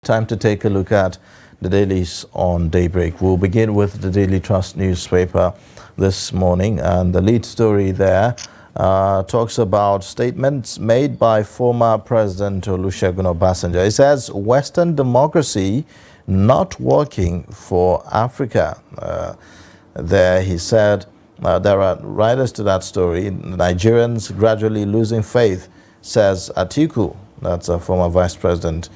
Time to take a look at the dailies on Daybreak. We'll begin with the Daily Trust newspaper this morning, and the lead story there talks about statements made by former President Olusegun Obasanjo. It says Western democracy not working for Africa. There he said there are writers to that story. Nigerians gradually losing faith, says Atiku, that's a former vice president,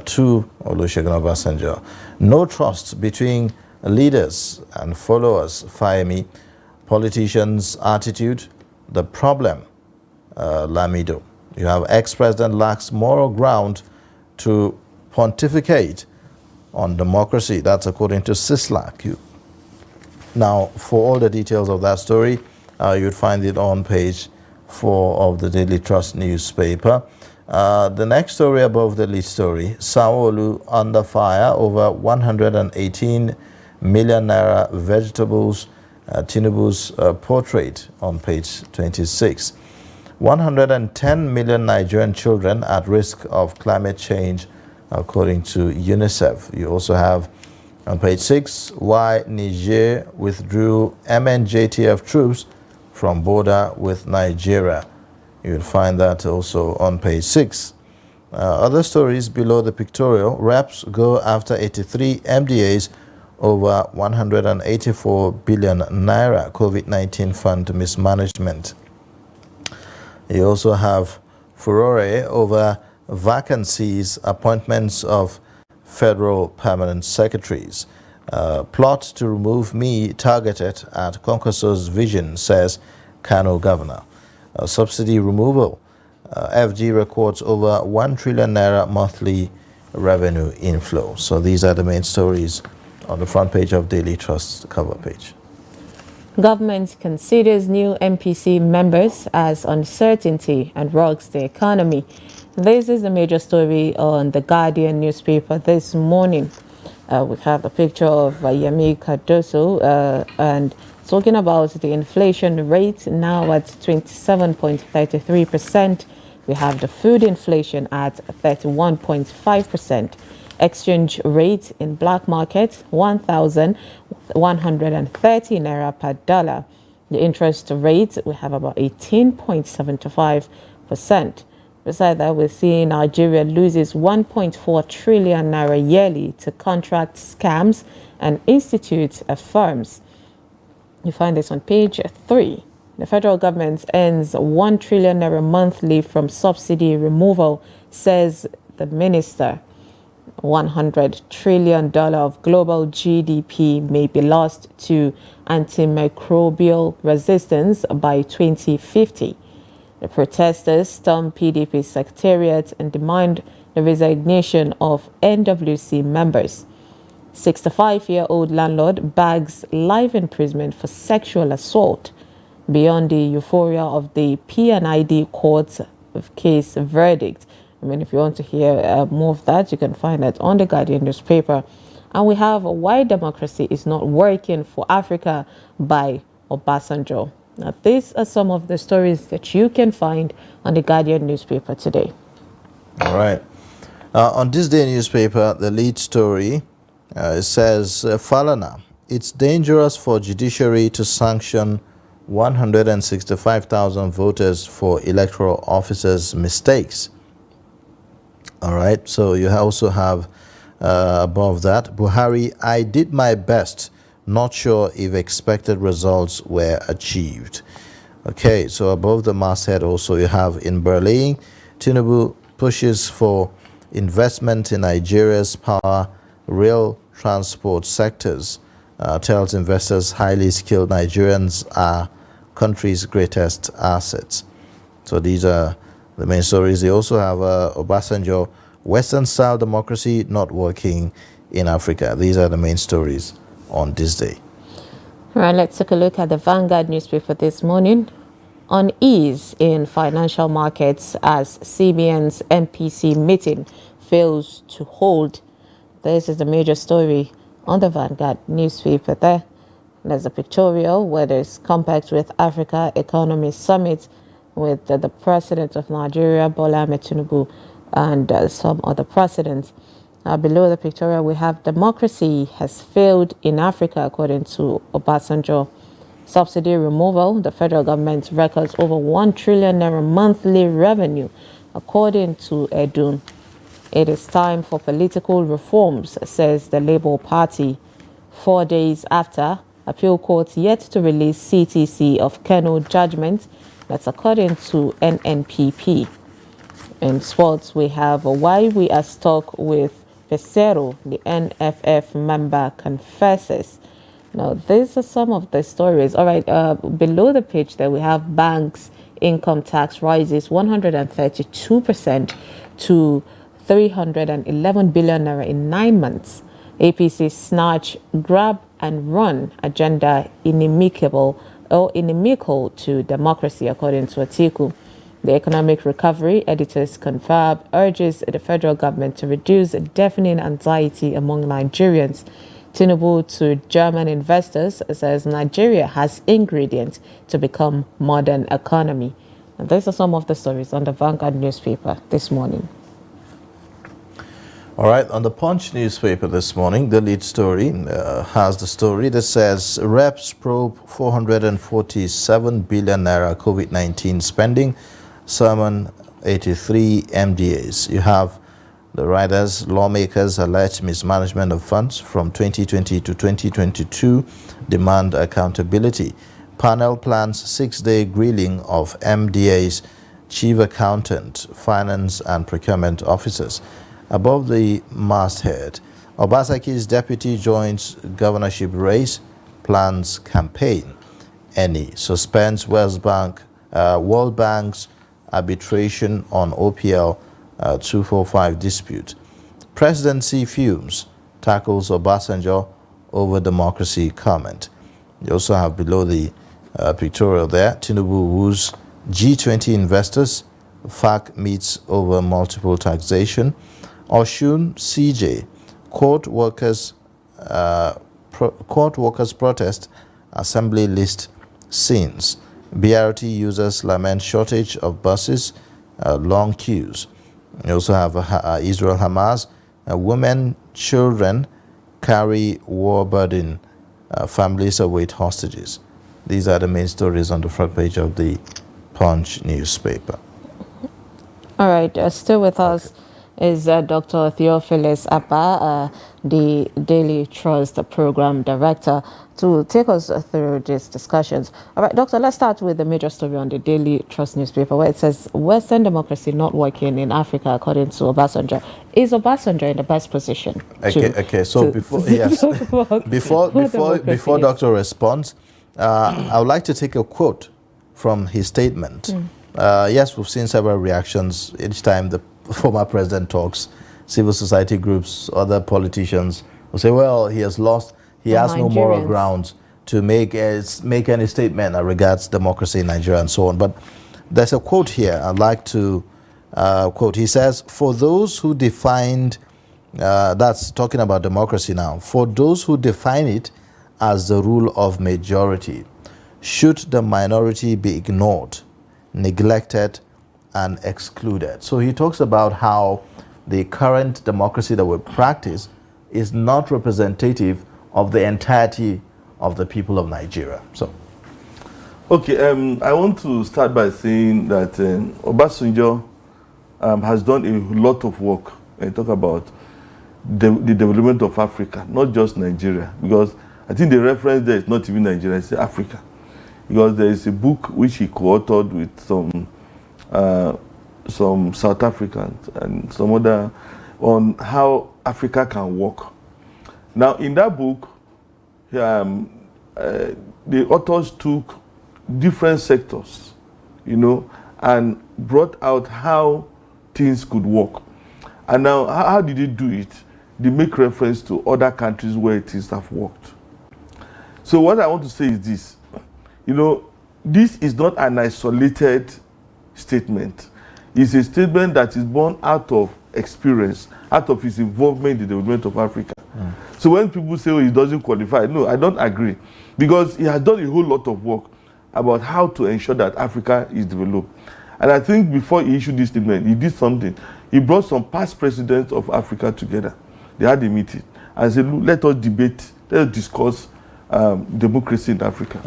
to Olusegun Obasanjo. No trust between leaders and followers, Fayemi. Politicians' attitude, the problem, Lamido. You have ex-president lacks moral ground to pontificate on democracy. That's according to Sislak. Now, for all the details of that story, you'd find it on page 4 of the Daily Trust newspaper. The next story above the lead story, Sanwo-Olu under fire over 118 million naira vegetables, Tinubu's portrait on page 26. 110 million Nigerian children at risk of climate change, according to UNICEF. You also have on page 6, why Niger withdrew MNJTF troops from border with Nigeria. You'll find that also on page 6. Other stories below the pictorial, reps go after 83 MDAs over 184 billion naira COVID-19 fund mismanagement. You also have furore over vacancies, appointments of federal permanent secretaries. Plot to remove me targeted at Konkoso's vision, says Kano governor. Subsidy removal. FG records over 1 trillion naira monthly revenue inflow. So these are the main stories on the front page of Daily Trust cover page. Government considers new MPC members as uncertainty and rocks the economy. This is the major story on the Guardian newspaper this morning. We have a picture of Yemi Cardoso and talking about the inflation rate now at 27.33%. We have the food inflation at 31.5%. Exchange rate in black market 1,130 naira per dollar. The interest rate we have about 18.75%. Besides that, we're seeing Nigeria loses 1.4 trillion naira yearly to contract scams and institute firms. You find this on page 3. The federal government earns 1 trillion naira monthly from subsidy removal, says the minister. $100 trillion of global GDP may be lost to antimicrobial resistance by 2050. The protesters storm PDP secretariat and demand the resignation of NWC members. 65-year-old landlord bags life imprisonment for sexual assault. Beyond the euphoria of the P&ID court case verdict. I mean, if you want to hear more of that, you can find that on the Guardian newspaper. And we have Why Democracy is Not Working for Africa by Obasanjo. Now, these are some of the stories that you can find on the Guardian newspaper today. All right. On this day newspaper, the lead story it says, Falana, it's dangerous for judiciary to sanction 165,000 voters for electoral officers' mistakes. All right, so you also have above that, Buhari, I did my best, not sure if expected results were achieved. Okay, so above the masthead also you have in Berlin, Tinubu pushes for investment in Nigeria's power, rail, transport sectors, tells investors highly skilled Nigerians are country's greatest assets. So these are the main stories. They also have Obasanjo, Western-style democracy not working in Africa. These are the main stories on this day. All right, let's take a look at the Vanguard newspaper this morning. Unease in financial markets as CBN's MPC meeting fails to hold. This is the major story on the Vanguard newspaper there. There's a pictorial where there's Compact with Africa Economy Summit with the President of Nigeria, Bola Ahmed Tinubu, and some other presidents. Below the pictorial, we have democracy has failed in Africa, according to Obasanjo. Subsidy removal, the federal government records over 1 trillion naira monthly revenue, according to Edun. It is time for political reforms, says the Labour Party. 4 days after, appeal court yet to release CTC of Kano judgment. That's according to NNPP. In sports, we have why we are stuck with Pesero, the NFF member confesses. Now, these are some of the stories. All right, below the page there we have banks income tax rises 132% to 311 billion naira in 9 months. APC snatch, grab and run agenda inimical to democracy, according to Atiku. The economic recovery editors confirm urges the federal government to reduce deafening anxiety among Nigerians. Tinubu to German investors says Nigeria has ingredients to become modern economy. And these are some of the stories on the Vanguard newspaper this morning. All right, on the Punch newspaper this morning, the lead story has the story that says reps probe 447 billion naira COVID-19 spending, summon 83 MDAs. You have the writers, lawmakers allege mismanagement of funds from 2020 to 2022, demand accountability. Panel plans 6-day grilling of MDAs, chief accountant, finance and procurement officers. Above the masthead, Obasanjo's deputy joins governorship race, plans campaign. Any suspends World Bank's arbitration on OPL 245 dispute. Presidency fumes, tackles Obasanjo over democracy comment. You also have below the pictorial there, Tinubu woos G20 investors, FAC meets over multiple taxation. Oshun CJ, court workers protest, assembly list scenes. BRT users lament shortage of buses, long queues. You also have Israel Hamas, women, children carry war burden, families await hostages. These are the main stories on the front page of the Punch newspaper. All right, still with us is Dr. Theophilus Abba, the Daily Trust Program Director, to take us through these discussions. All right, Doctor, let's start with the major story on the Daily Trust newspaper, where it says Western democracy not working in Africa, according to Obasanjo. Is Obasanjo in the best position? Okay. So before Doctor responds, I would like to take a quote from his statement. Yes, we've seen several reactions each time the former president talks. Civil society groups, other politicians will say, well, he has lost, he has no moral grounds to make any statement that regards democracy in Nigeria and so on. But there's a quote here I'd like to quote. He says, for those who defined, that's talking about democracy now, for those who define it as the rule of majority, should the minority be ignored, neglected, and excluded? So he talks about how the current democracy that we practice is not representative of the entirety of the people of Nigeria. So, okay, I want to start by saying that Obasanjo has done a lot of work. I talk about the development of Africa, not just Nigeria, because I think the reference there is not even Nigeria, it's Africa. Because there is a book which he co-authored with some South Africans and some other on how Africa can work. Now, in that book, the authors took different sectors, and brought out how things could work. And now, how did they do it? They make reference to other countries where things have worked. So what I want to say is this, this is not an isolated statement. It's a statement that is born out of experience, out of his involvement in the development of Africa. So when people say, he doesn't qualify, no, I don't agree. Because he has done a whole lot of work about how to ensure that Africa is developed. And I think before he issued this statement, he did something. He brought some past presidents of Africa together. They had a meeting and said, look, let us debate, let us discuss democracy in Africa.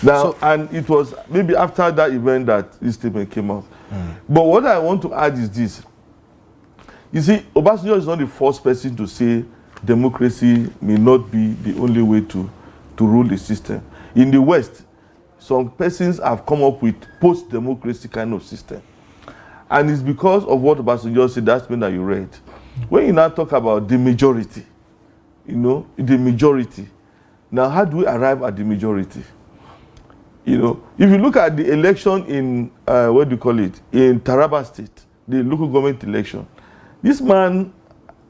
Now, and it was maybe after that event that this statement came out. But what I want to add is this. You see, Obasanjo is not the first person to say democracy may not be the only way to rule the system. In the West, some persons have come up with post-democracy kind of system. And it's because of what Obasanjo said, that's when that you read. When you now talk about the majority, you know, the majority. Now, how do we arrive at the majority? You know, if you look at the election in, what do you call it, in Taraba State, the local government election, this man,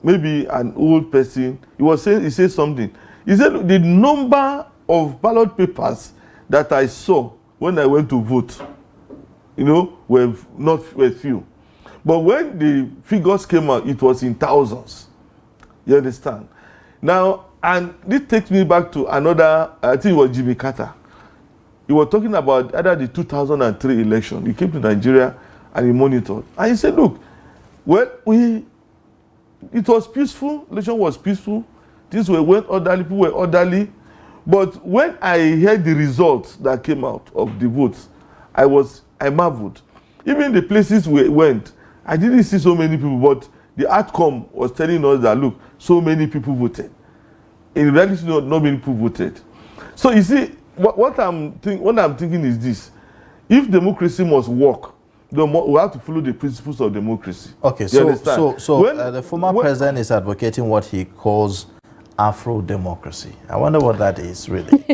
maybe an old person, he said something. He said the number of ballot papers that I saw when I went to vote, you know, were few. But when the figures came out, it was in thousands. You understand? Now, and this takes me back to another, I think it was Jimmy Carter. He was talking about either the 2003 election. He came to Nigeria and he monitored. And he said, look, well, it was peaceful, election was peaceful, things went orderly, people were orderly. But when I heard the results that came out of the votes, I marveled. Even the places we went, I didn't see so many people, but the outcome was telling us that, look, so many people voted. In reality, not many people voted. So you see, what I'm thinking is this. If democracy must work, we have to follow the principles of democracy. Okay, so the former president is advocating what he calls Afro-democracy. I wonder what that is, really.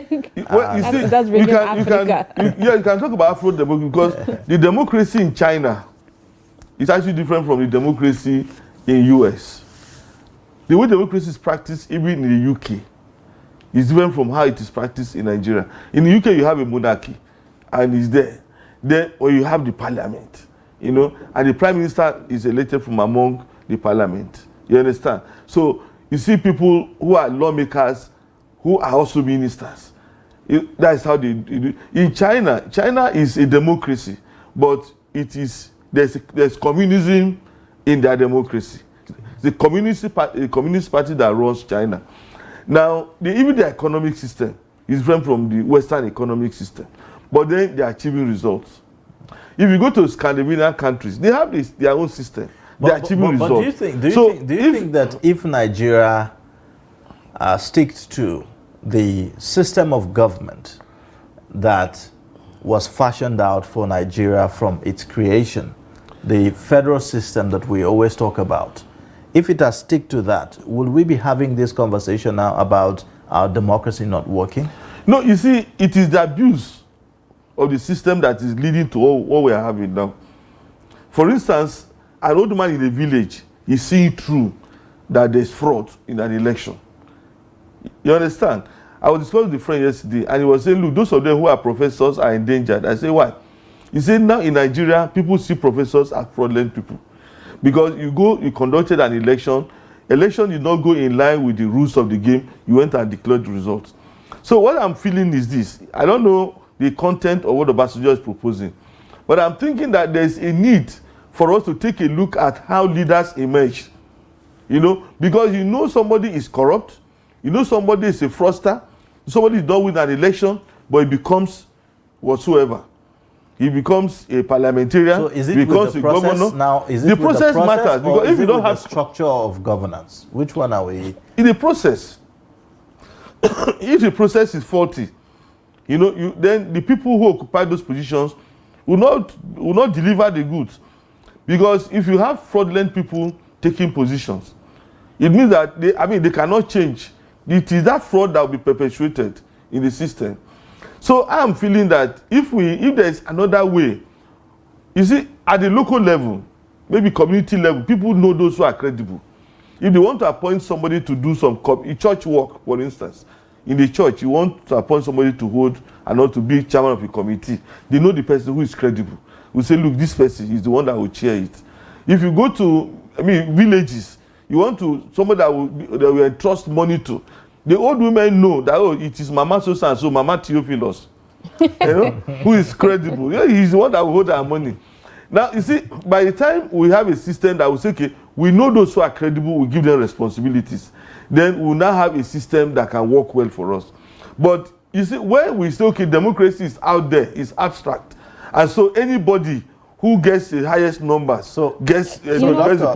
Well, you see, that's really Africa. You can talk about Afro-democracy because the democracy in China is actually different from the democracy in US. The way democracy is practiced even in the UK is different from how it is practiced in Nigeria. In the UK, you have a monarchy, and it's there. Then, or you have the parliament, you know, and the prime minister is elected from among the parliament. You understand? So you see people who are lawmakers who are also ministers. That's how they do. In China, China is a democracy, but there's communism in their democracy. The communist party that runs China. Now, even the economic system is different from the Western economic system, but then they are achieving results. If you go to Scandinavian countries, they have their own system. They're achieving results. But do you think that if Nigeria sticks to the system of government that was fashioned out for Nigeria from its creation, the federal system that we always talk about, if it has stick to that, will we be having this conversation now about our democracy not working? No, you see, it is the abuse of the system that is leading to what we are having now. For instance, an old man in a village is seeing through that there's fraud in an election. You understand? I was discussing with a friend yesterday, and he was saying, look, those of them who are professors are endangered. I say, why? He said, now in Nigeria, people see professors as fraudulent people. Because you conducted an election did not go in line with the rules of the game, you went and declared the results. So what I'm feeling is this. I don't know the content of what Obasanjo is proposing, but I'm thinking that there's a need for us to take a look at how leaders emerge. You know, because you know somebody is corrupt, you know somebody is a fraudster, somebody is not win an election, but he becomes whatsoever. He becomes a parliamentarian, so is it becomes with the a process governor. Now, is it the with process the process matters, because if you don't have the structure of governance, which one are we? In the process, if the process is faulty, you know, then the people who occupy those positions will not deliver the goods. Because if you have fraudulent people taking positions, it means that they cannot change. It is that fraud that will be perpetuated in the system. So I am feeling that if there is another way, you see, at the local level, maybe community level, people know those who are credible. If they want to appoint somebody to do some church work, for instance, in the church, you want to appoint somebody to hold and not to be chairman of a committee, they know the person who is credible. We say, look, this person is the one that will chair it. If you go to, villages, you want somebody that will entrust money to. The old women know that, it is Mama so-and-so, Mama Theophilus, who is credible. Yeah, he's the one that will hold our money. Now, you see, by the time we have a system that will say, okay, we know those who are credible, we give them responsibilities. Then we'll now have a system that can work well for us. But you see, when we say, okay, democracy is out there, it's abstract. And so anybody who gets the highest numbers gets the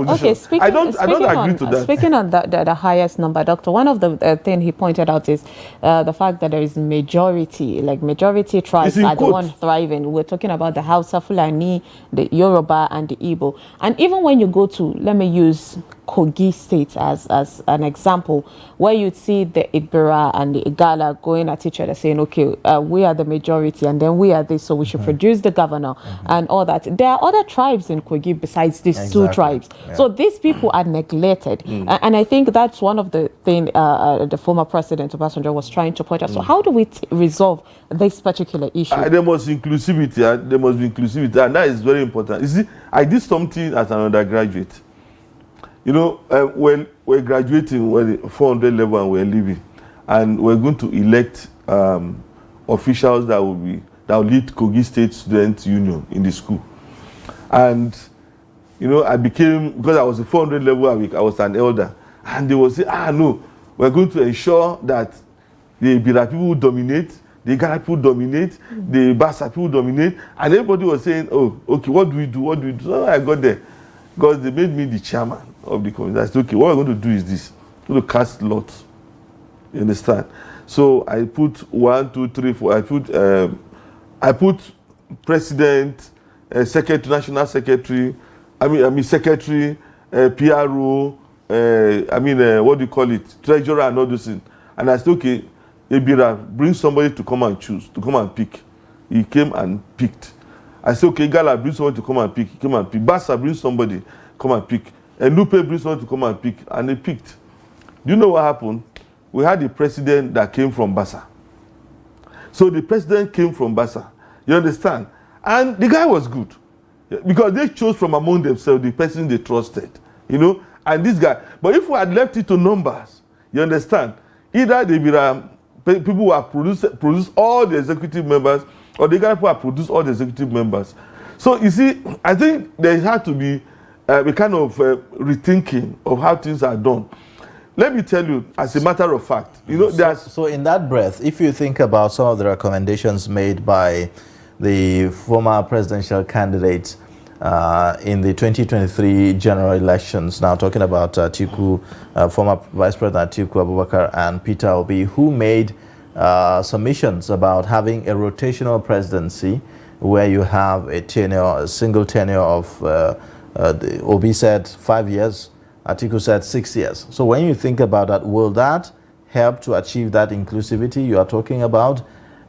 position. Okay, I don't agree to that. Speaking on the highest number, Doctor, one of the things he pointed out is the fact that there is majority tribes are the one thriving. We're talking about the Hausa, Fulani, the Yoruba, and the Igbo. And even when you go to, let me use Kogi State as an example, where you'd see the Igbira and the Igala going at each other saying, okay, we are the majority and then we are this, so we should produce the governor and all that. There are other tribes in Kogi besides these two tribes. Yeah. So these people are neglected. And I think that's one of the things the former president Obasanjo was trying to point out. So how do we resolve this particular issue? There must inclusivity. There must be inclusivity. And that is very important. You see, I did something as an undergraduate. You know, when we're graduating, we're 400 level and we're leaving. And we're going to elect officials that will lead Kogi State Students Union in the school. And, you know, I became, because I was a 400 level, I was an elder. And they will say, no, we're going to ensure that the Ibira people dominate, the Ghana people dominate, the Bassa people dominate. And everybody was saying, oh, okay, what do we do? What do we do? So I got there. Because they made me the chairman of the committee. I said, okay, what we're going to do is this. We're going to cast lots. You understand? So I put 1, 2, 3, 4. I put president, secretary, national secretary, secretary, PRO, what do you call it? Treasurer and all those things. And I said, okay, Ebira, bring somebody to come and choose, to come and pick. He came and picked. I said, okay, Gala, bring somebody to come and pick. He came and picked. Bassa, bring somebody, come and pick. And Lupe, bring somebody to come and pick. And they picked. Do you know what happened? We had a president that came from Bassa. So the president came from Bassa. You understand? And the guy was good. Because they chose from among themselves the person they trusted. You know? And this guy. But if we had left it to numbers, you understand? Either they be people who have produced all the executive members, or the guy who have produced all the executive members. So you see, I think there had to be a kind of rethinking of how things are done. Let me tell you, as a matter of fact, you know, so in that breath, if you think about some of the recommendations made by the former presidential candidates in the 2023 general elections, now talking about Atiku, former Vice President Atiku Abubakar and Peter Obi, who made submissions about having a rotational presidency where you have a single tenure of, Obi said 5 years, Atiku said 6 years. So when you think about that, will that help to achieve that inclusivity you are talking about?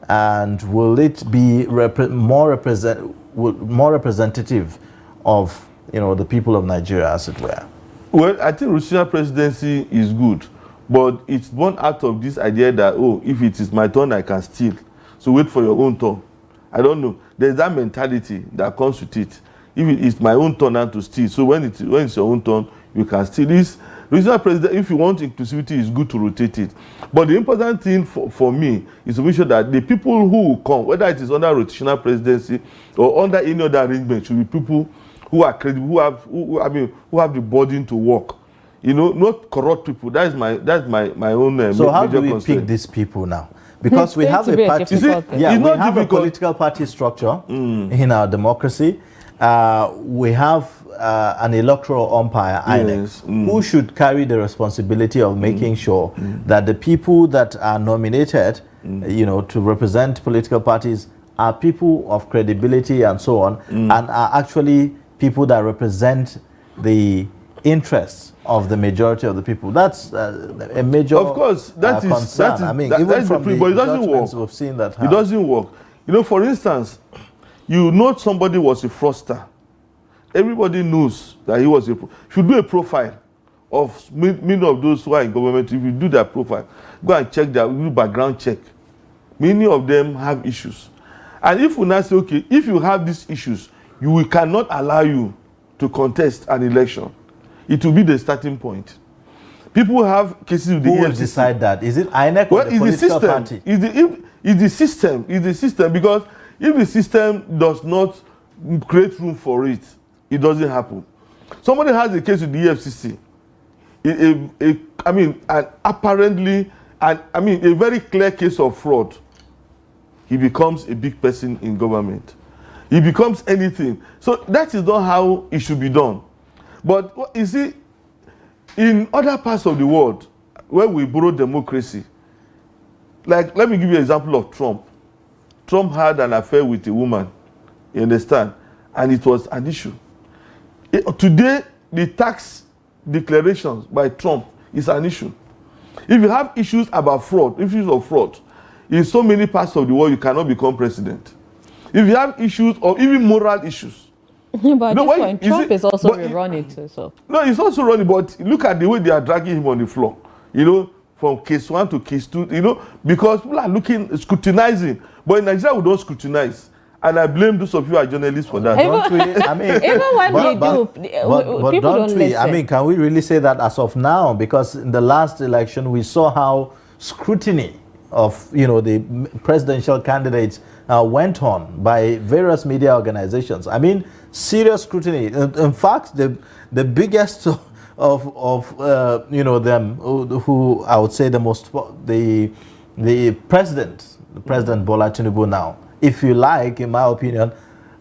And will it be more representative of, you know, the people of Nigeria, as it were? Well, I think rotational presidency is good, but it's born out of this idea that, oh, if it is my turn, I can steal. So wait for your own turn. I don't know. There's that mentality that comes with it. If it is my own turn now to steal, so when it's your own turn, you can steal. This regional president, if you want inclusivity, it's good to rotate it. But the important thing for me is to make sure that the people who come, whether it is under rotational presidency or under any other arrangement, should be people who are credible, who have the burden to work. You know, not corrupt people. That's my own. So how do we pick these people now? Because we have a party. We have a political party structure in our democracy. We have an electoral umpire, INEC, who should carry the responsibility of making sure that the people that are nominated, you know, to represent political parties are people of credibility and so on, and are actually people that represent the interests of the majority of the people. That's a major concern. Of course, that is. I mean, even from the but it doesn't work. We've seen that. It doesn't work. You know, for instance, you know somebody was a fraudster. Everybody knows that he was a. If you do a profile of many of those who are in government, if you do that profile, go and check their background check. Many of them have issues, and if we now say, okay, if you have these issues, we cannot allow you to contest an election. It will be the starting point. People have cases with the EFCC. Who will decide that? Is it INEC or the political party? It's the system, because if the system does not create room for it, it doesn't happen. Somebody has a case with the EFCC. An apparently, a very clear case of fraud. He becomes a big person in government. He becomes anything. So that is not how it should be done. But you see, in other parts of the world, where we borrow democracy, like, let me give you an example of Trump. Trump had an affair with a woman, you understand? And it was an issue. Today, the tax declarations by Trump is an issue. If you have issues about fraud, issues of fraud, in so many parts of the world, you cannot become president. If you have issues or even moral issues. But at this point, Trump is also rerunning too. So. No, he's also running, but look at the way they are dragging him on the floor. You know, from case 1 to case 2, you know, because people are looking, scrutinizing. But in Nigeria, we don't scrutinize. And I blame those of you who are journalists for that. Don't we? I mean, even when we do, people don't listen. I mean, can we really say that as of now? Because in the last election, we saw how scrutiny of, you know, the presidential candidates went on by various media organizations. I mean, serious scrutiny. In fact, the biggest of you know, them who I would say the most, the president Bola Tinubu now, if you like, in my opinion,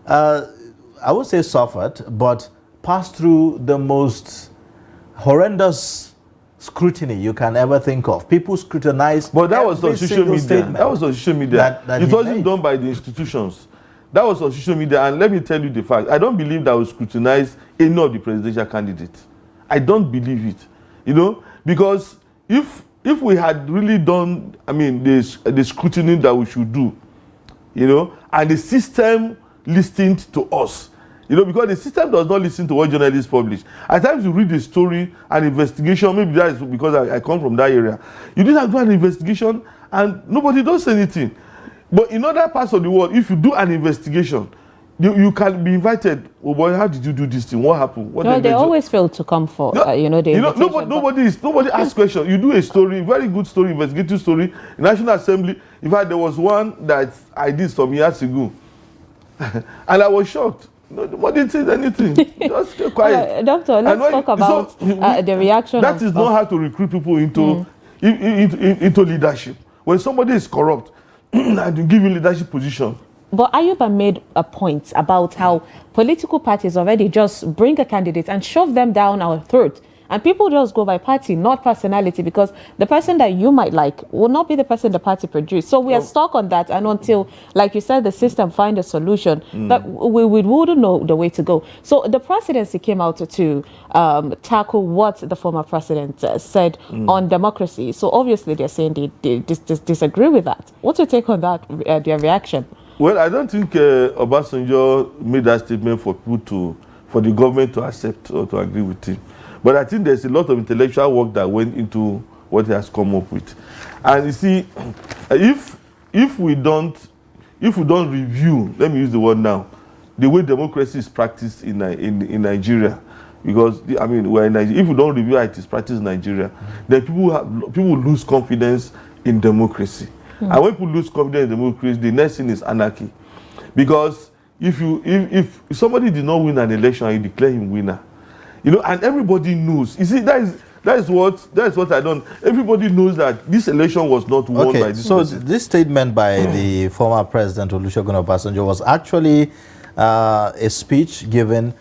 I would say suffered, but passed through the most horrendous scrutiny you can ever think of. People scrutinized. But that was on social media. That was on social media. It wasn't done by the institutions. That was on social media. And let me tell you the fact. I don't believe that we scrutinize any of the presidential candidates. I don't believe it. You know, because if we had really done, I mean, the scrutiny that we should do, you know, and the system listened to us, you know, because the system does not listen to what journalists publish. At times you read the story and investigation, maybe that is because I come from that area. You didn't have to do an investigation and nobody does anything. But in other parts of the world, if you do an investigation, you can be invited. Oh boy, how did you do this thing? What happened? No, they always fail to come for, nobody asks questions. You do a story, very good story, investigative story, in National Assembly. In fact, there was one that I did some years ago. And I was shocked. Nobody said anything. Just keep quiet. Doctor, let's talk about the reaction. That is not how to recruit people into leadership. When somebody is corrupt and you give him leadership position. But Ayuba made a point about how political parties already just bring a candidate and shove them down our throat. And people just go by party, not personality, because the person that you might like will not be the person the party produced. So we are stuck on that. And until, like you said, the system find a solution, that we wouldn't know the way to go. So the presidency came out to tackle what the former president said on democracy. So obviously they're saying they disagree with that. What's your take on that, their reaction? Well, I don't think Obasanjo made that statement for the government to accept or to agree with him. But I think there's a lot of intellectual work that went into what he has come up with. And you see, if we don't review, let me use the word now, the way democracy is practiced in Nigeria, because I mean, we're in Nigeria. If we don't review how it is practiced in Nigeria, then people lose confidence in democracy. And when people lose confidence in democracy, the next thing is anarchy. Because if somebody did not win an election and you declare him winner, you know, and everybody knows. You see, that is what I don't. Everybody knows that this election was not won by this person. So this statement by the former president Olusegun Obasanjo was actually a speech given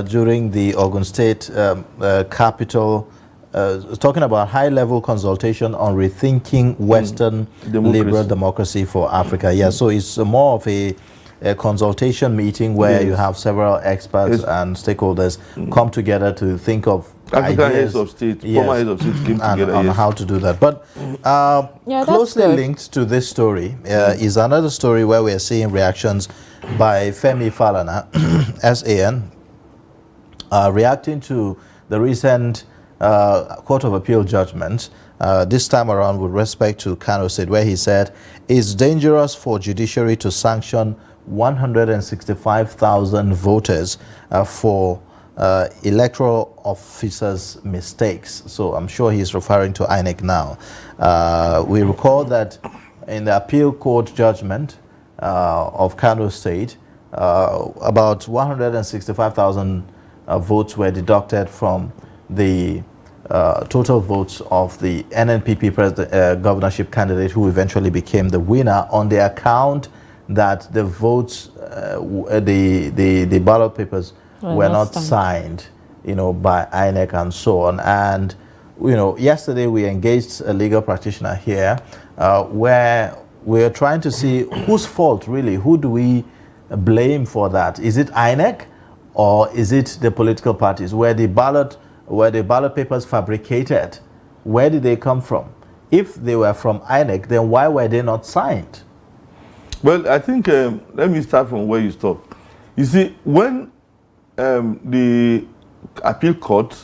during the Ogun State capital, talking about high-level consultation on rethinking Western liberal democracy for Africa. Yeah, so it's more of a consultation meeting where you have several experts and stakeholders come together to think of African heads of state, former heads of state came together on how to do that. But closely linked to this story is another story where we are seeing reactions by Femi Falana, SAN, reacting to the recent Court of Appeal judgment, this time around with respect to Kano State, where he said it's dangerous for judiciary to sanction 165,000 voters for electoral officers' mistakes. So I'm sure he's referring to INEC now. We recall that in the appeal court judgment of Kano State, about 165,000 votes were deducted from the total votes of the NNPP governorship candidate who eventually became the winner on the account that the votes, the ballot papers were not signed, by INEC and so on. And, yesterday we engaged a legal practitioner here where we're trying to see whose fault really, who do we blame for that? Is it INEC or is it the political parties? Were the ballot papers fabricated? Where did they come from? If they were from INEC, then why were they not signed? Well, I think, let me start from where you stopped. You see, when the appeal court,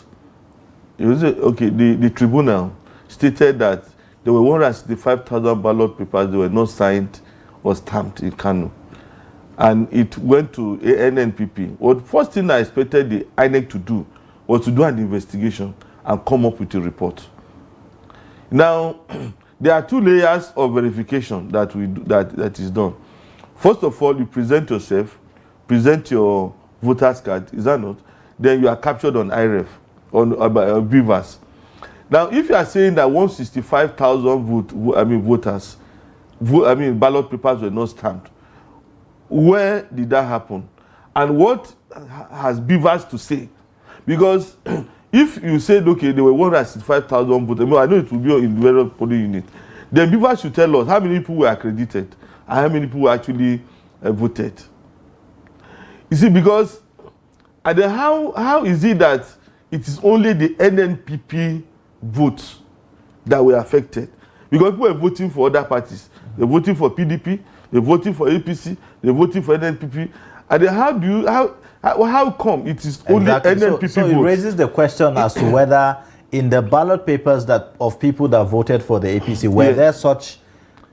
the tribunal stated that there were 165,000 ballot papers that were not signed or stamped in Kano. And it went to NNPP. Well, the first thing I expected the INEC to do was to do an investigation and come up with a report. Now, there are two layers of verification that is done. First of all, you present yourself, present your voter's card, is that not? Then you are captured on IREF, on Beavers. Now, if you are saying that 165,000 voters, ballot papers were not stamped, where did that happen? And what has Beavers to say? Because if you said, okay, there were 165,000 voters, I know it will be in various polling units, then Beavers should tell us how many people were accredited and how many people actually voted. You see, because and then how is it that it is only the NNPP votes that were affected? Because people were voting for other parties. They're voting for PDP, they're voting for APC, they're voting for NNPP. And then how come it is only NNPP so votes? it raises the question as to whether in the ballot papers of people that voted for the APC, were there such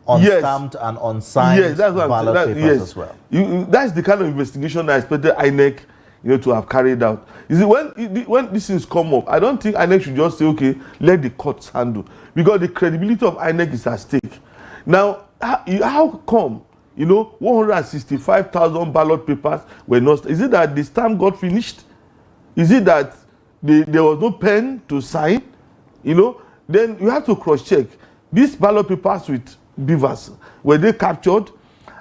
unstamped and unsigned ballot papers as well? That's the kind of investigation I expected INEC to have carried out. You see, when these things come up, I don't think INEC should just say, okay, let the courts handle. Because the credibility of INEC is at stake. Now, how come 165,000 ballot papers were not? Is it that the stamp got finished? Is it that there was no pen to sign? Then you have to cross-check these ballot papers with Beavers. Were they captured?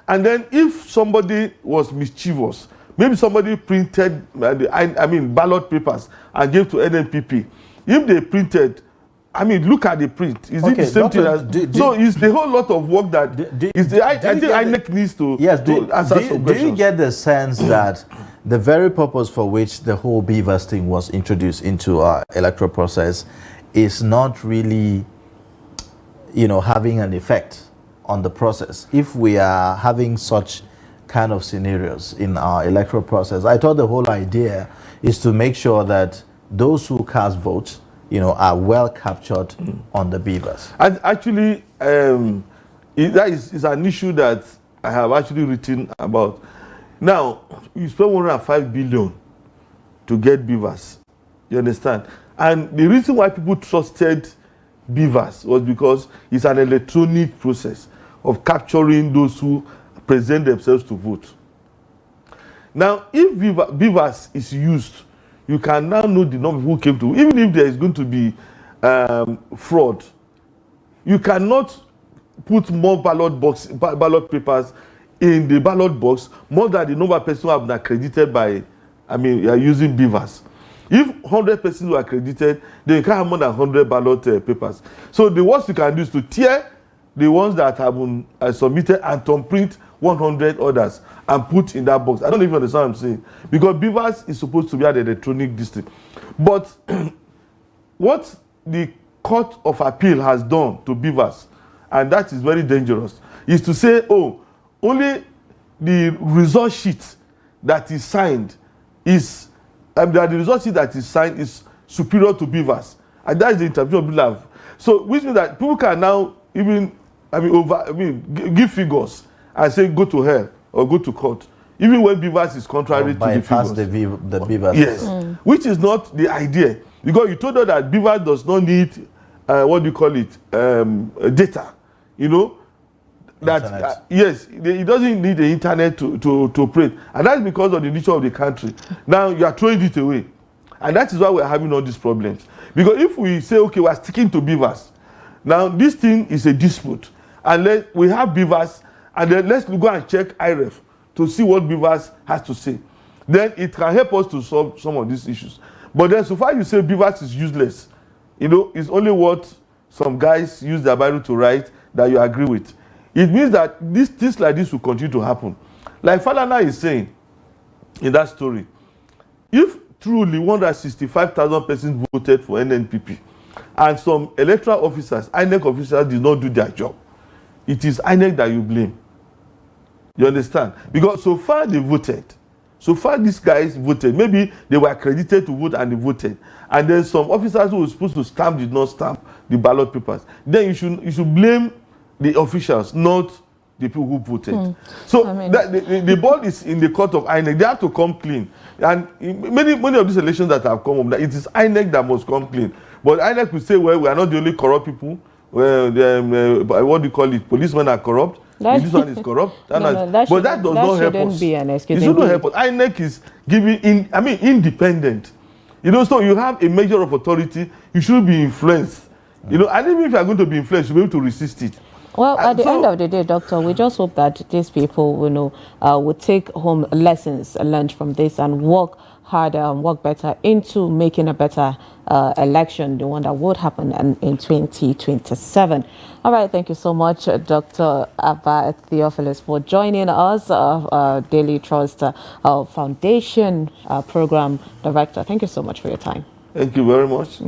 And then if somebody was mischievous, maybe somebody printed ballot papers and gave to NNPP. If they printed, look at the print. Is it the same thing as? So it's the whole lot of work that I think INEC needs to answer some questions. Do you get the sense that the very purpose for which the whole Beavers thing was introduced into our electoral process is not really, having an effect on the process? If we are having such kind of scenarios in our electoral process, I thought the whole idea is to make sure that those who cast votes, are well captured on the Beavers. And actually, that is an issue that I have actually written about. Now, you spend 105 billion to get Beavers. You understand? And the reason why people trusted Beavers was because it's an electronic process of capturing those who present themselves to vote. Now, if Beavers is used, you can now know the number of who came to. Even if there is going to be fraud, you cannot put more ballot papers in the ballot box more than the number of persons who have been accredited by, you are using Beavers. If 100 persons were accredited, then you can't have more than 100 ballot papers. So the worst you can do is to tear the ones that have been submitted and thumbprint 100 others and put in that box. I don't even understand what I'm saying. Because Beavers is supposed to be at the electronic district. But what the Court of Appeal has done to Beavers, and that is very dangerous, is to say, only the result sheet that is signed is, the result sheet that is signed is superior to Beavers. And that is the interpretation of Beavers. So, which means that people can now even, give figures and say go to hell or go to court, even when Beavers is contrary to the figures. the Beavers. Yes, which is not the idea. Because you told us that Beavers does not need, data. That yes, it doesn't need the internet to operate, and that's because of the nature of the country. Now you are throwing it away. And that is why we're having all these problems. Because if we say, okay, we're sticking to beavers, now this thing is a dispute. And we have beavers, and then let's go and check IREF to see what beavers has to say. Then it can help us to solve some of these issues. But then so far you say beavers is useless. You know, it's only what some guys use their Bible to write that you agree with. It means that things like this will continue to happen. Like Falana is saying in that story, if truly 165,000 persons voted for NNPP and some electoral officers, INEC officers, did not do their job, it is INEC that you blame. You understand? Because so far they voted. So far these guys voted. Maybe they were accredited to vote and they voted. And then some officers who were supposed to stamp did not stamp the ballot papers. Then you should blame the officials, not the people who voted. So I mean, the ball is in the court of INEC. They have to come clean. And many of these elections that have come up, that it is INEC that must come clean. But INEC will say, well, we are not the only corrupt people. Well, what do you call it? Policemen are corrupt. This one is corrupt. But that does not help us. It shouldn't help us. INEC is giving independent. You know, so you have a measure of authority. You should be influenced. You know, and even if you are going to be influenced, you'll be able to resist it. Well, at the end of the day, Doctor, we just hope that these people, will take home lessons learned from this and work harder and work better into making a better election, the one that would happen in 2027. All right, thank you so much, Dr. Abba Theophilus, for joining us, Daily Trust Foundation Program Director. Thank you so much for your time. Thank you very much.